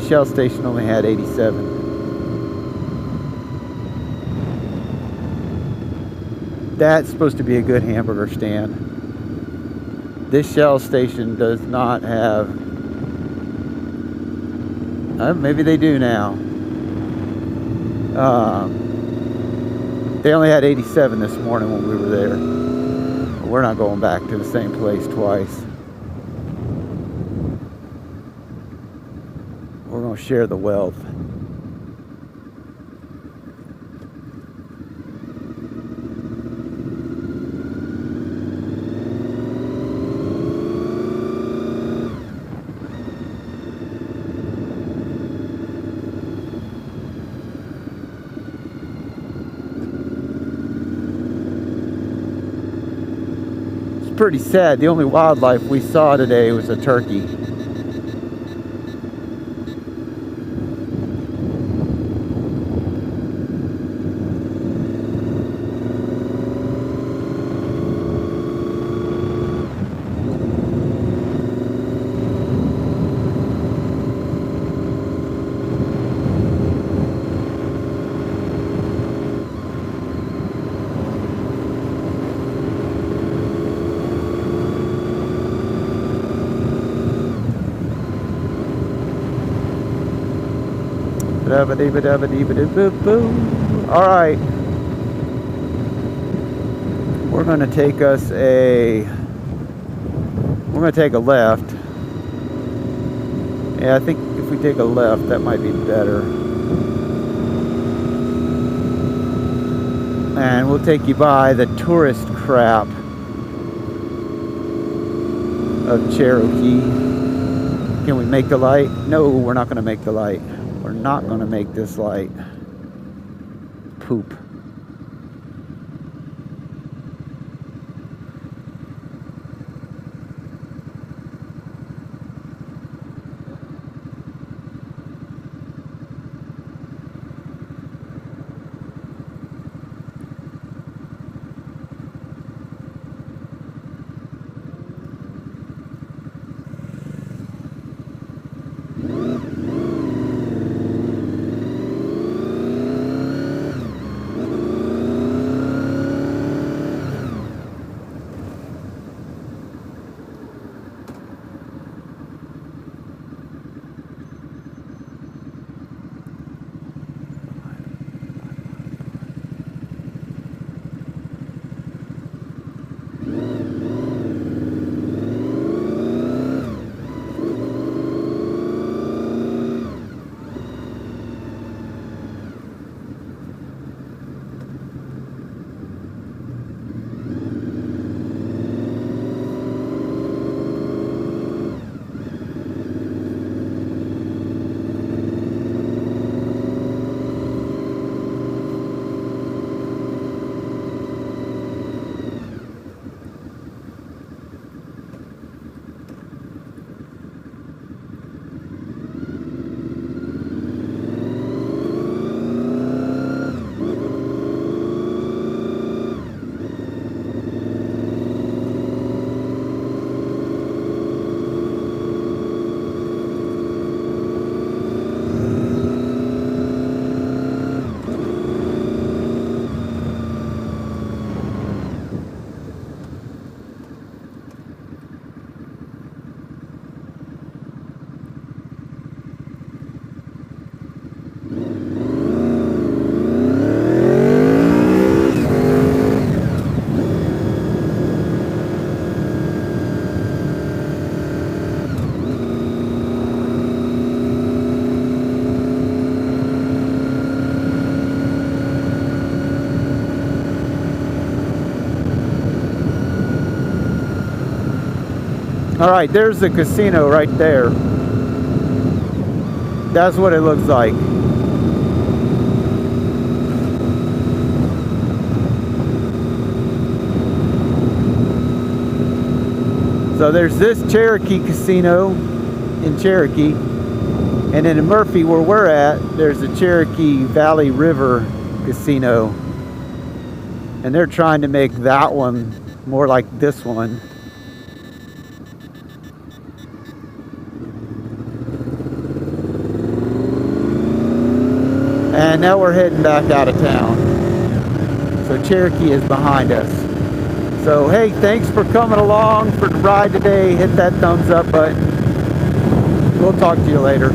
Shell station only had 87. That's supposed to be a good hamburger stand. This Shell station does not have... maybe they do now. They only had 87 this morning when we were there. But we're not going back to the same place twice. We're going to share the wealth. Pretty sad. The only wildlife we saw today was a turkey. Alright. We're going to take us a... We're going to take a left. Yeah, I think if we take a left, that might be better. And we'll take you by the tourist crap of Cherokee. Can we make the light? No, we're not going to make the light. We're not going to make this light. Poop. All right, there's the casino right there. That's what it looks like. So there's this Cherokee casino in Cherokee, and then in Murphy, where we're at, there's the Cherokee Valley River Casino, and they're trying to make that one more like this one. And now we're heading back out of town. So Cherokee is behind us. So hey, thanks for coming along for the ride today. Hit that thumbs up button. We'll talk to you later.